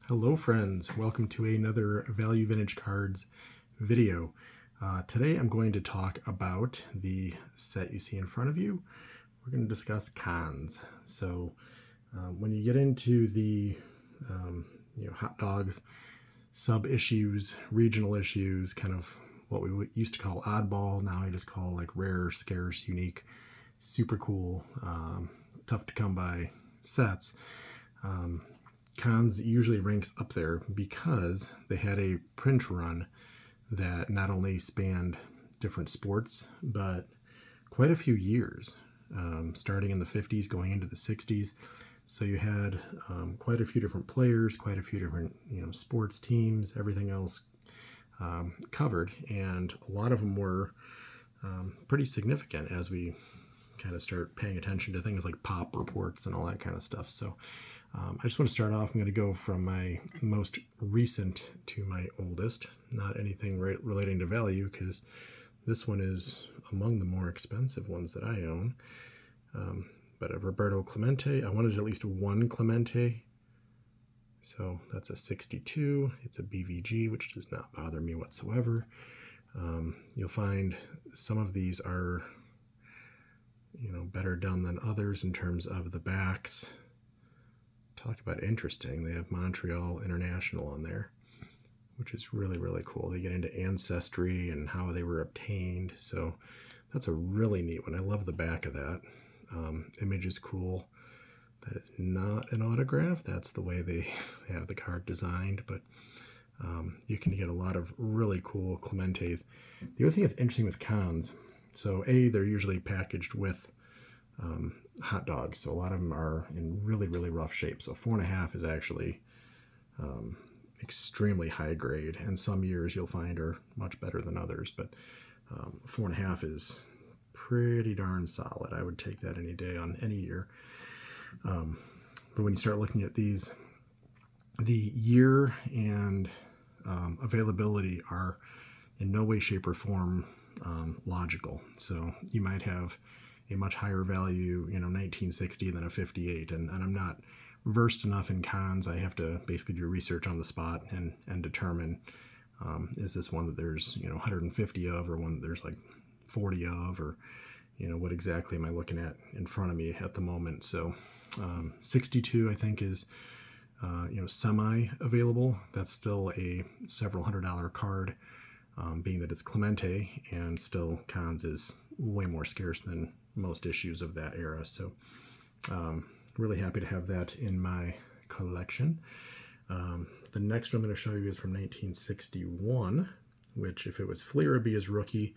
Hello friends, welcome to another Value Vintage Cards video. Today I'm going to talk about the set you see in front of you. We're going to discuss Kahns. So when you get into the hot dog sub-issues, regional issues, kind of what we used to call oddball, now I just call like rare, scarce, unique, super cool, tough to come by sets. Kahn's usually ranks up there because they had a print run that not only spanned different sports, but quite a few years, starting in the 50s, going into the 60s. So you had quite a few different players, quite a few different sports teams, everything else covered, and a lot of them were pretty significant as we kind of start paying attention to things like pop reports and all that kind of stuff. So I just want to start off. I'm going to go from my most recent to my oldest, not anything relating to value, because this one is among the more expensive ones that I own. But a Roberto Clemente, I wanted at least one Clemente. So that's a 62. It's a BVG, which does not bother me whatsoever. You'll find some of these are better done than others in terms of the backs. Talk about interesting. They have Montreal International on there, which is really, really cool. They get into ancestry and how they were obtained. So that's a really neat one. I love the back of that. Image is cool. That is not an autograph. That's the way they have the card designed, but you can get a lot of really cool Clementes. The other thing that's interesting with Kahns, so they're usually packaged with hot dogs, so a lot of them are in really, really rough shape. So 4.5 is actually extremely high grade, and some years you'll find are much better than others, but 4.5 is pretty darn solid. I would take that any day on any year. But when you start looking at these, the year and availability are in no way, shape, or form logical. So you might have a much higher value, 1960 than a 58, and I'm not versed enough in Kahns. I have to basically do research on the spot and determine is this one that there's 150 of, or one that there's like 40 of, or what exactly am I looking at in front of me at the moment. So 62 I think is semi available. That's still a several $100 card, being that it's Clemente, and still Kahns is way more scarce than most issues of that era. So really happy to have that in my collection. The next one I'm going to show you is from 1961, which if it was Fleer would be his rookie.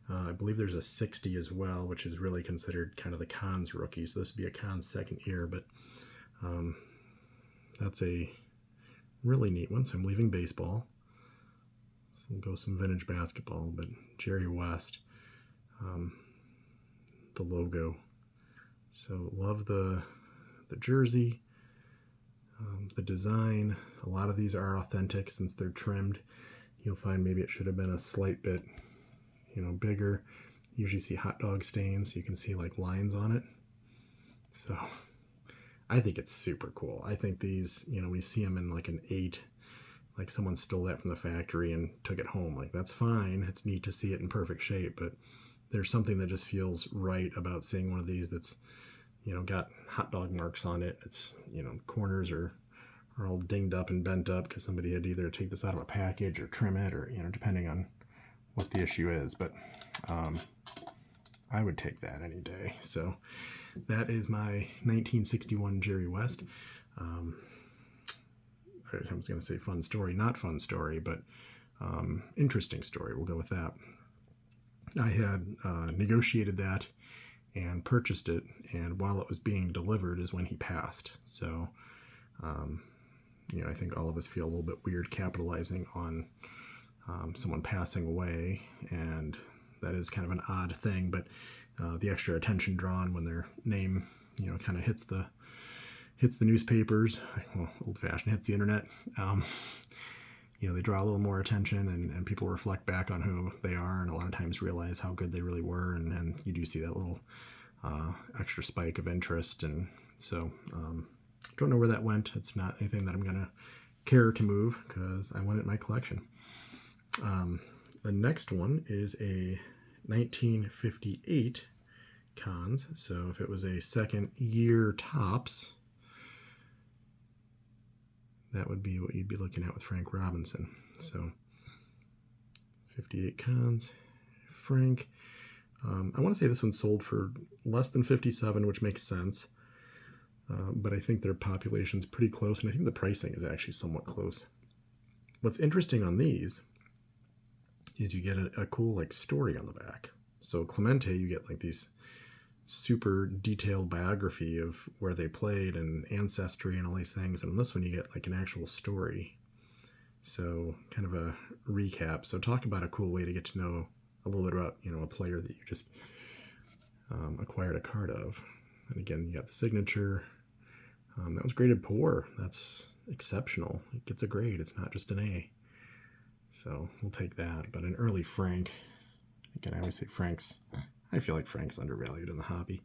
I believe there's a 60 as well, which is really considered kind of the Kahn's rookie. So this would be a Kahn's second year, but that's a really neat one. So I'm leaving baseball. So we'll go some vintage basketball, but Jerry West, the logo. So love the jersey, the design. A lot of these are authentic since they're trimmed. You'll find maybe it should have been a slight bit bigger. You usually see hot dog stains. You can see like lines on it. So I think it's super cool. I think these, we see them in like an 8, like someone stole that from the factory and took it home. Like, that's fine. It's neat to see it in perfect shape, but there's something that just feels right about seeing one of these that's, got hot dog marks on it. It's, the corners are all dinged up and bent up because somebody had to either take this out of a package or trim it, or, depending on what the issue is. But I would take that any day. So that is my 1961 Jerry West. I was going to say fun story, not fun story, but interesting story. We'll go with that. I had negotiated that and purchased it, and while it was being delivered is when he passed. So, I think all of us feel a little bit weird capitalizing on someone passing away, and that is kind of an odd thing, but the extra attention drawn when their name, kind of hits the newspapers, well, old-fashioned, hits the internet, they draw a little more attention, and people reflect back on who they are, and a lot of times realize how good they really were, and you do see that little extra spike of interest. And so don't know where that went. It's not anything that I'm going to care to move because I want it in my collection. The next one is a 1958 Kahns. So if it was a second year tops, that would be what you'd be looking at with Frank Robinson. So 58 Kahns, Frank. I want to say this one sold for less than 57, which makes sense. But I think their population's pretty close, and I think the pricing is actually somewhat close. What's interesting on these is you get a cool like story on the back. So Clemente, you get like these super detailed biography of where they played and ancestry and all these things. And on this one, you get like an actual story. So kind of a recap. So talk about a cool way to get to know a little bit about, a player that you just acquired a card of. And again, you got the signature. That was graded poor. That's exceptional. It gets a grade. It's not just an A. So we'll take that. But an early Frank, again, I always say I feel like Frank's undervalued in the hobby.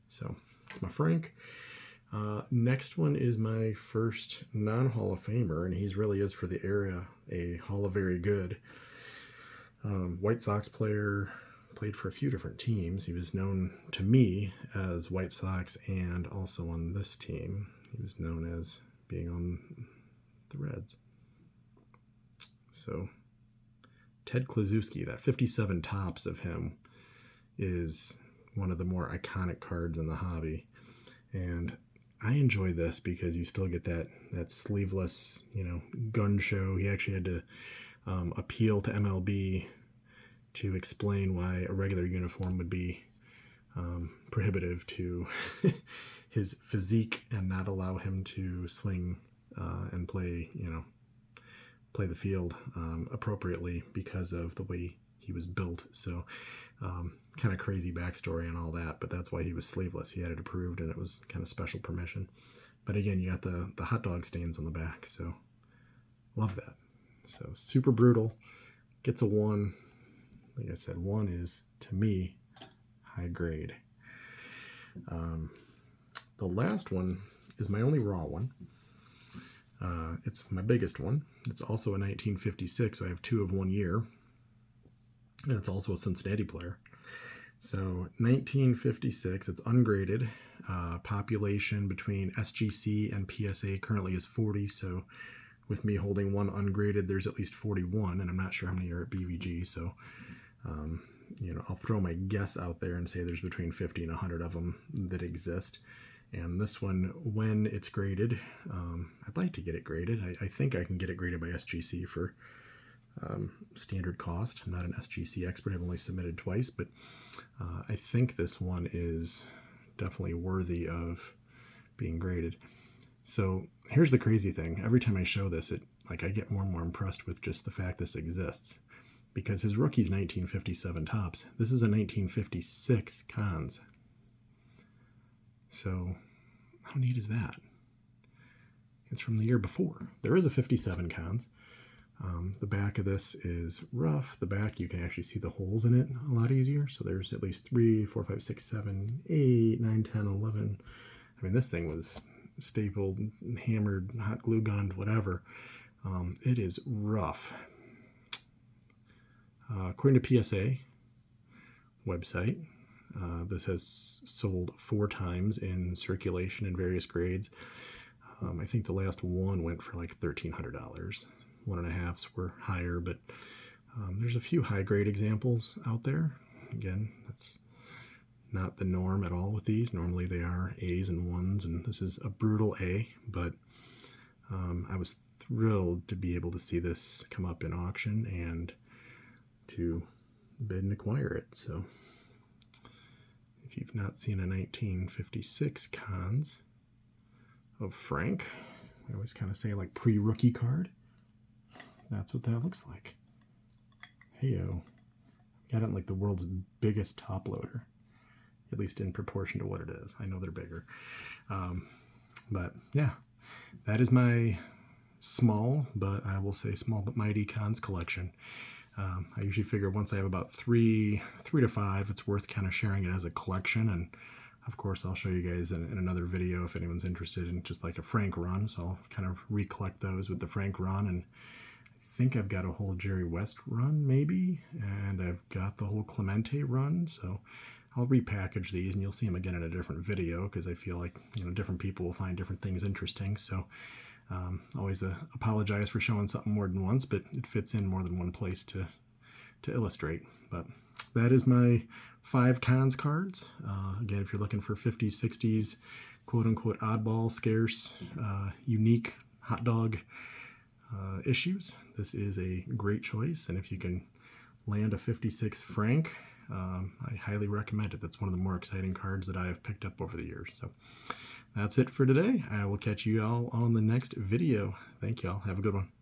So it's my Frank. Next one is my first non-Hall of Famer, and he really is for the era a Hall of Very Good. White Sox player, played for a few different teams. He was known to me as White Sox and also on this team. He was known as being on the Reds. So Ted Kluszewski, that 57 tops of him is one of the more iconic cards in the hobby. And I enjoy this because you still get that sleeveless, gun show. He actually had to appeal to MLB to explain why a regular uniform would be prohibitive to his physique and not allow him to swing and play the field appropriately because of the way he was built. So kind of crazy backstory and all that, but that's why he was sleeveless. He had it approved, and it was kind of special permission. But again, you got the hot dog stains on the back, so love that. So super brutal, gets a 1. Like I said, 1 is, to me, high grade. The last one is my only raw one. It's my biggest one. It's also a 1956, so I have 2 of 1 year. And it's also a Cincinnati player. So 1956, it's ungraded. Population between SGC and PSA currently is 40, so with me holding 1 ungraded, there's at least 41, and I'm not sure how many are at BVG, so I'll throw my guess out there and say there's between 50 and 100 of them that exist. And this one, when it's graded, I'd like to get it graded. I think I can get it graded by SGC for standard cost. I'm not an SGC expert. I've only submitted twice, but I think this one is definitely worthy of being graded. So here's the crazy thing. Every time I show this, I get more and more impressed with just the fact this exists. Because his rookie's 1957 tops. This is a 1956 Kahns. So how neat is that? It's from the year before. There is a 57 Kahns. The back of this is rough. The back, you can actually see the holes in it a lot easier. So there's at least 3, 4, 5, 6, 7, 8, 9, 10, 11. I mean, this thing was stapled, hammered, hot glue gunned, whatever. It is rough. According to PSA website, this has sold 4 times in circulation in various grades. I think the last one went for like $1,300. 1.5s were higher, but there's a few high grade examples out there. Again, that's not the norm at all with these. Normally they are A's and 1s, and this is a brutal A, but I was thrilled to be able to see this come up in auction and to bid and acquire it. So if you've not seen a 1956 Kahns of Frank, I always kind of say like pre-rookie card, that's what that looks like. Heyo. Got it in like the world's biggest top loader, at least in proportion to what it is. I know they're bigger. But yeah, that is my small, but I will say small but mighty Kahns collection. I usually figure once I have about 3 to 5, it's worth kind of sharing it as a collection, and Of course, I'll show you guys in another video if anyone's interested in just like a Frank run. So I'll kind of recollect those with the Frank run, and I think I've got a whole Jerry West run maybe, and I've got the whole Clemente run. So I'll repackage these and you'll see them again in a different video, because I feel like, you know, different people will find different things interesting. So always apologize for showing something more than once, but it fits in more than one place to illustrate. But that is my 5 Kahn's cards. Again, if you're looking for 50s, 60s, quote-unquote oddball, scarce, unique hot dog issues, this is a great choice. And if you can land a 56 Frank, I highly recommend it. That's one of the more exciting cards that I have picked up over the years. So that's it for today. I will catch you all on the next video. Thank you all. Have a good one.